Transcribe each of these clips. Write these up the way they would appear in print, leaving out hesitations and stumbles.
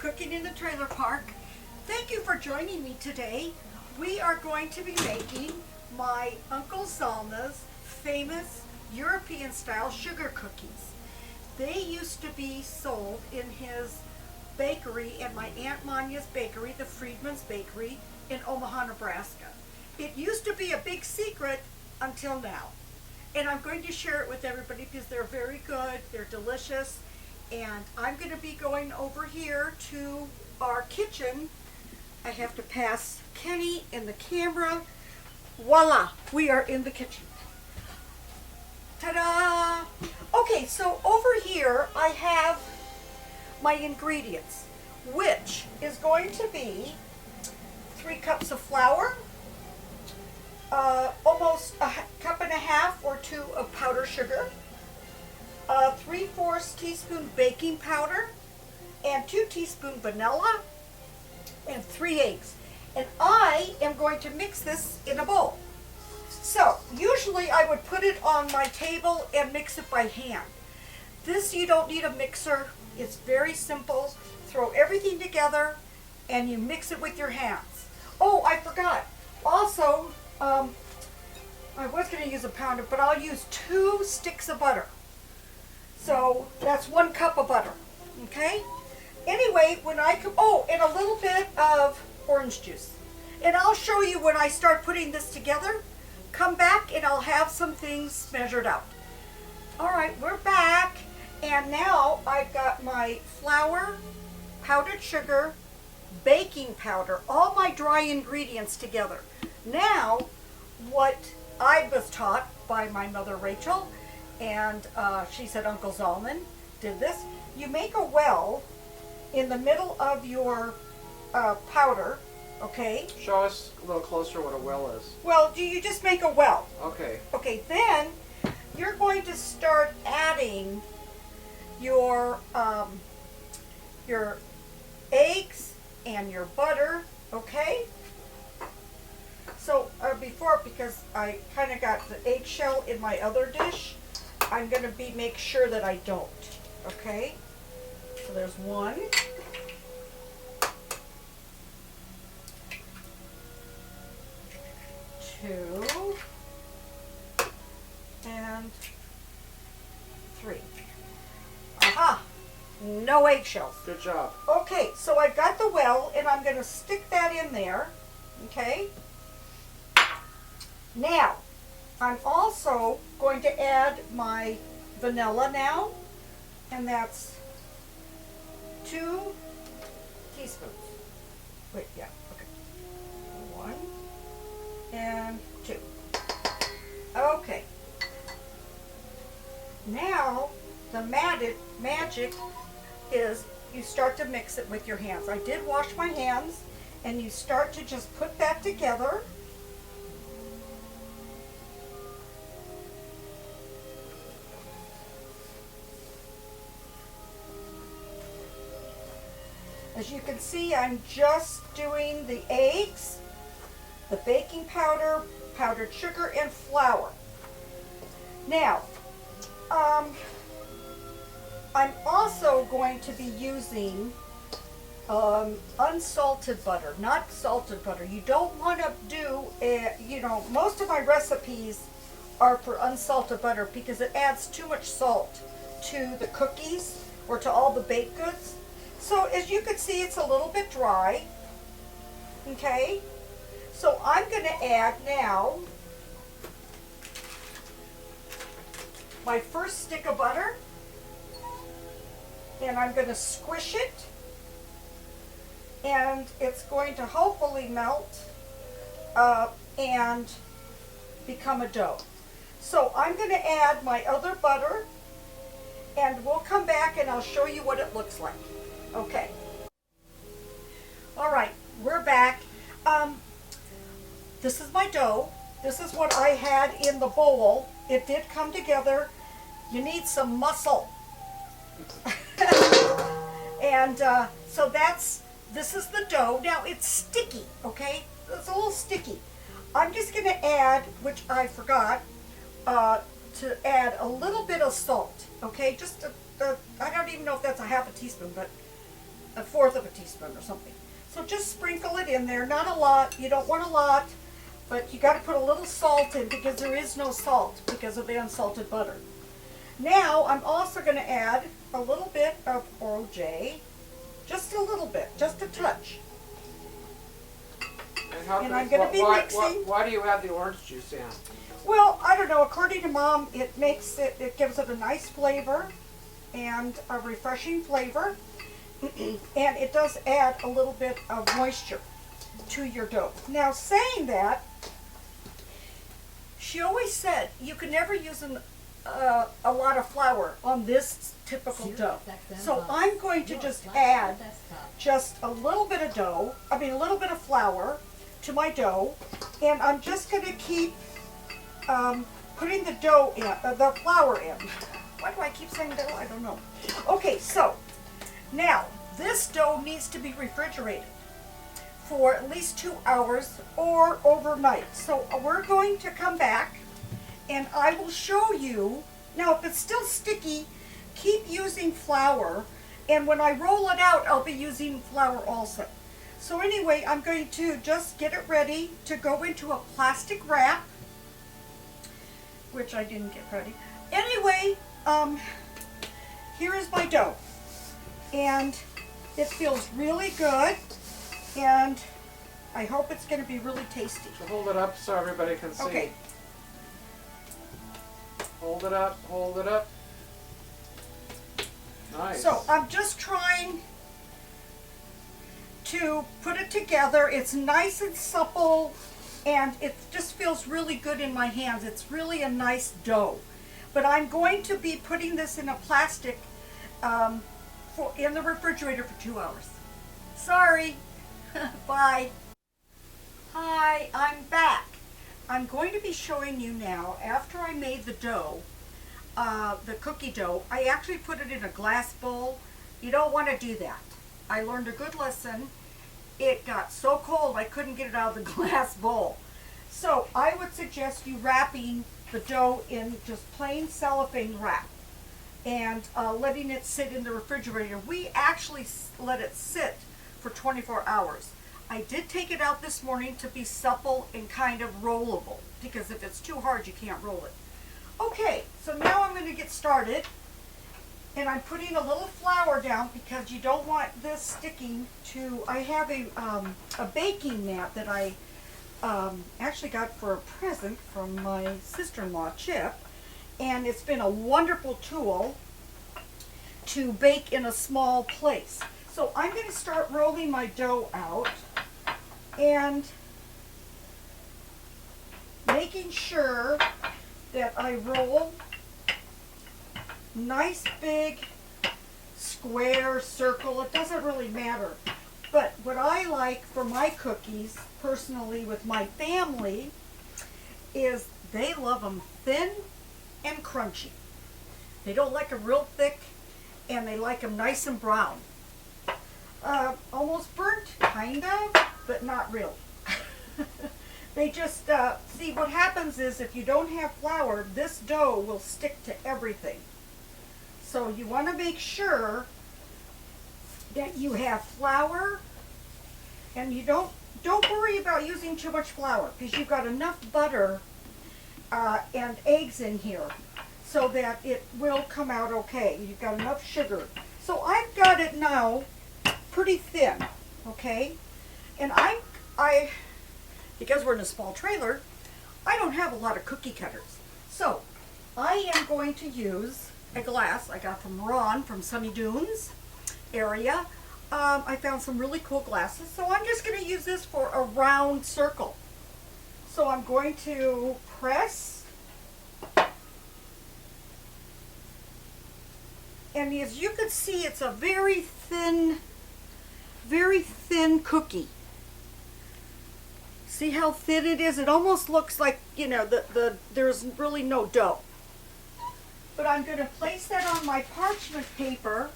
Cooking in the Trailer Park. Thank you for joining me today. We are going to be making my Uncle Zalman's famous European style sugar cookies. They used to be sold in his bakery at my Aunt Mania's bakery, the Friedman's bakery in Omaha, Nebraska. It used to be a big secret until now. And I'm going to share it with everybody because they're very good, they're delicious. And I'm going to be going over here to our kitchen. I have to pass Kenny in the camera. Voila, we are in the kitchen. Ta-da! Okay, so over here I have my ingredients, which is going to be 3 cups of flour, almost a cup and a half or 2 of powdered sugar, 3/4 teaspoon baking powder, and 2 teaspoons vanilla, and 3 eggs. And I am going to mix this in a bowl. So usually I would put it on my table and mix it by hand. This, you don't need a mixer. It's very simple. Throw everything together and you mix it with your hands. Oh, I forgot. Also, I was going to use a pounder, but I'll use 2 sticks of butter. So that's 1 cup of butter, okay? Anyway, when I come, oh, and a little bit of orange juice. And I'll show you when I start putting this together. Come back and I'll have some things measured out. All right, we're back. And now I've got my flour, powdered sugar, baking powder, all my dry ingredients together. Now, what I was taught by my mother Rachel, and she said Uncle Zalman did this. You make a well in the middle of your powder, okay? Show us a little closer what a well is. Well, you just make a well. Okay. Okay, then you're going to start adding your eggs and your butter, okay? So before, because I kind of got the eggshell in my other dish, I'm going to make sure that I don't, okay? So there's 1. 2. And 3. Aha! No eggshells. Good job. Okay, so I've got the well, and I'm going to stick that in there, okay? Now, I'm also going to add my vanilla now, and that's 2 teaspoons. Wait, yeah, okay. 1 and 2. Okay. Now, the magic is you start to mix it with your hands. I did wash my hands, and you start to just put that together. As you can see, I'm just doing the eggs, the baking powder, powdered sugar, and flour. Now, I'm also going to be using unsalted butter, not salted butter. You don't want to do, most of my recipes are for unsalted butter because it adds too much salt to the cookies or to all the baked goods. So as you can see, it's a little bit dry, okay? So I'm going to add now my first stick of butter, and I'm going to squish it, and it's going to hopefully melt and become a dough. So I'm going to add my other butter, and we'll come back and I'll show you what it looks like. Okay. All right, we're back. This is my dough. This is what I had in the bowl. It did come together. You need some muscle. And so this is the dough. Now it's sticky, okay? It's a little sticky. I'm just going to add, which I forgot, to add a little bit of salt, okay? Just I don't even know if that's a half a teaspoon, but a fourth of a teaspoon or something. So just sprinkle it in there, not a lot. You don't want a lot, but you got to put a little salt in because there is no salt because of the unsalted butter. Now I'm also going to add a little bit of OJ, just a little bit, just a touch. And I'm going to be mixing. Why do you have the orange juice in? Well, I don't know. According to Mom, it gives it a nice flavor and a refreshing flavor. And it does add a little bit of moisture to your dough. Now, saying that, she always said you can never use a lot of flour on this typical dough. So I'm going to just add just a little bit of a little bit of flour to my dough, and I'm just going to keep putting the dough in, the flour in. Why do I keep saying dough? I don't know. Okay, so now this dough needs to be refrigerated for at least 2 hours or overnight. So we're going to come back and I will show you. Now if it's still sticky, keep using flour, and when I roll it out, I'll be using flour also. So anyway, I'm going to just get it ready to go into a plastic wrap, which I didn't get ready. Anyway, here is my dough, and it feels really good, and I hope it's going to be really tasty. So hold it up so everybody can see. Okay. Hold it up, hold it up. Nice. So I'm just trying to put it together. It's nice and supple, and it just feels really good in my hands. It's really a nice dough. But I'm going to be putting this in a plastic in the refrigerator for 2 hours. Sorry. Bye. Hi, I'm back. I'm going to be showing you now, after I made the dough, the cookie dough, I actually put it in a glass bowl. You don't want to do that. I learned a good lesson. It got so cold I couldn't get it out of the glass bowl. So I would suggest you wrapping the dough in just plain cellophane wrap and letting it sit in the refrigerator. We actually let it sit for 24 hours. I did take it out this morning to be supple and kind of rollable, because if it's too hard you can't roll it. Okay, so now I'm going to get started, and I'm putting a little flour down because you don't want this sticking to. I have a baking mat that I actually got for a present from my sister-in-law, Chip, and it's been a wonderful tool to bake in a small place. So I'm going to start rolling my dough out and making sure that I roll nice big square, circle. It doesn't really matter. But what I like for my cookies, personally with my family, is they love them thin and crunchy. They don't like them real thick, and they like them nice and brown. Almost burnt, kind of, but not really. They just, see what happens is if you don't have flour, this dough will stick to everything. So you want to make sure that you have flour, and you don't worry about using too much flour, because you've got enough butter and eggs in here so that it will come out okay. You've got enough sugar. So I've got it now pretty thin, okay? And I because we're in a small trailer, I don't have a lot of cookie cutters. So I am going to use a glass I got from Ron from Sunny Dunes area. I found some really cool glasses, so I'm just going to use this for a round circle. So I'm going to press, and as you can see, it's a very thin cookie. See how thin it is? It almost looks like, you know, there's really no dough. But I'm going to place that on my parchment paper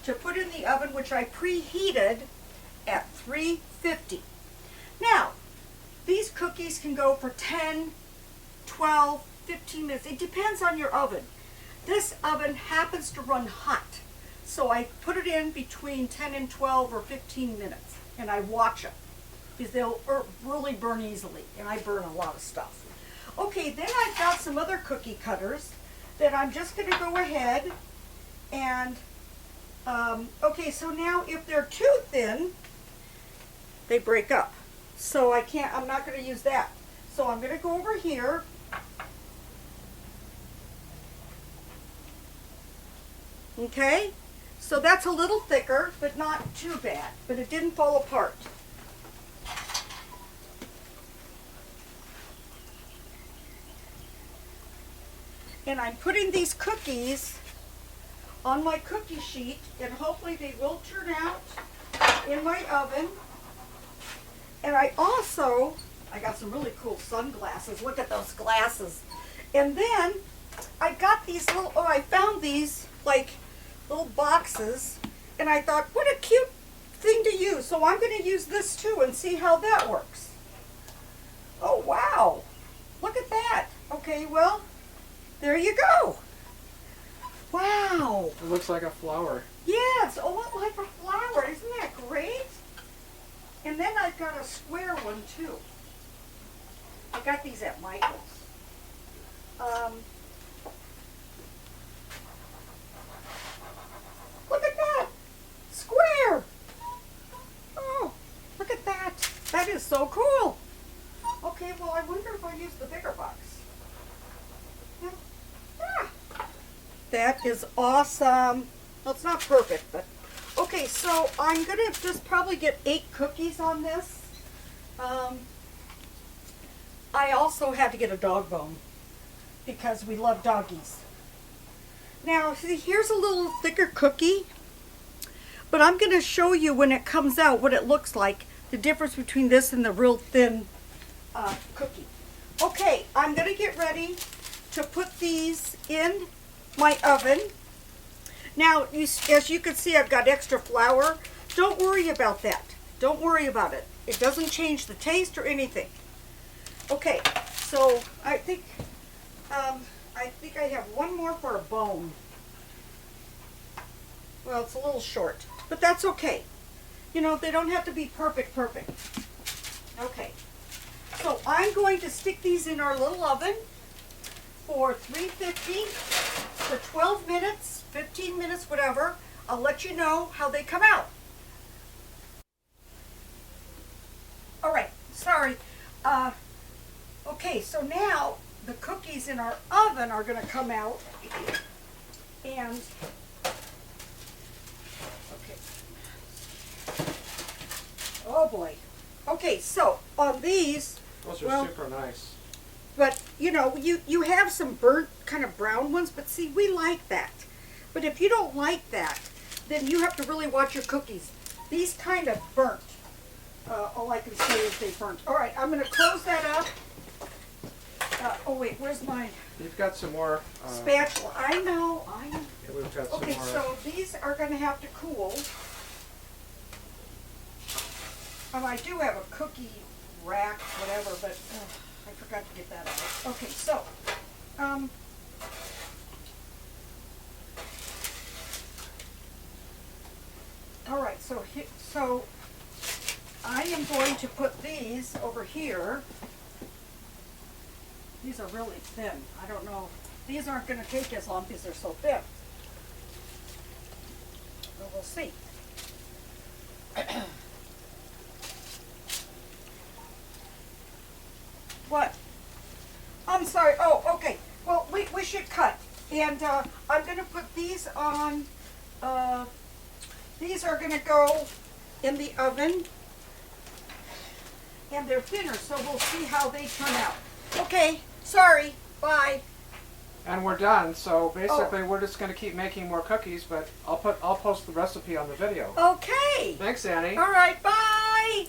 to put in the oven, which I preheated at 350. Now, these cookies can go for 10, 12, 15 minutes. It depends on your oven. This oven happens to run hot. So I put it in between 10 and 12 or 15 minutes, and I watch them because they'll really burn easily, and I burn a lot of stuff. Okay, then I've got some other cookie cutters that I'm just going to go ahead and, okay, so now if they're too thin, they break up. So I'm not going to use that. So I'm going to go over here. Okay, so that's a little thicker, but not too bad. But it didn't fall apart. And I'm putting these cookies on my cookie sheet, and hopefully they will turn out in my oven. And I got some really cool sunglasses. Look at those glasses. And then I got these I found these like little boxes, and I thought, what a cute thing to use. So I'm going to use this too and see how that works. Oh, wow. Look at that. Okay, well, there you go. Wow. It looks like a flower. Yes, oh, like a flower. Isn't that great? And then I've got a square one too. I got these at Michael's. Look at that! Square! Oh, look at that. That is so cool. Okay, well, I wonder if I use the bigger box. Yeah. That is awesome. Well, it's not perfect, but okay, so I'm gonna just probably get 8 cookies on this. I also had to get a dog bone because we love doggies. Now, see, here's a little thicker cookie, but I'm gonna show you when it comes out what it looks like, the difference between this and the real thin cookie. Okay, I'm gonna get ready to put these in my oven. Now, as you can see, I've got extra flour. Don't worry about that. Don't worry about it. It doesn't change the taste or anything. Okay, so I think I have one more for a bone. Well, it's a little short, but that's okay. You know, they don't have to be perfect. Okay, so I'm going to stick these in our little oven for 350 for 12 minutes, 15 minutes, whatever. I'll let you know how they come out. All right, sorry. Okay, so now the cookies in our oven are going to come out. And, okay. Oh boy. Okay, so on these. Those are super nice. But, you know, you have some burnt kind of brown ones, but see, we like that. But if you don't like that, then you have to really watch your cookies. These kind of burnt. All I can say is they burnt. All right, I'm going to close that up. Oh, wait, where's my You've got some more. spatula? I know. Yeah, we've got some Okay, more. so these are going to have to cool. I do have a cookie rack, whatever, but I forgot to get that out. Okay, so, all right, so I am going to put these over here. These are really thin. I don't know. These aren't going to take as long because they're so thin. But we'll see. What? I'm sorry. Oh, okay. Well, we should cut. And I'm going to put these on, these are going to go in the oven. And they're thinner, so we'll see how they turn out. Okay, sorry. Bye. And we're done. So basically, we're just going to keep making more cookies, but I'll post the recipe on the video. Okay. Thanks, Annie. All right, bye.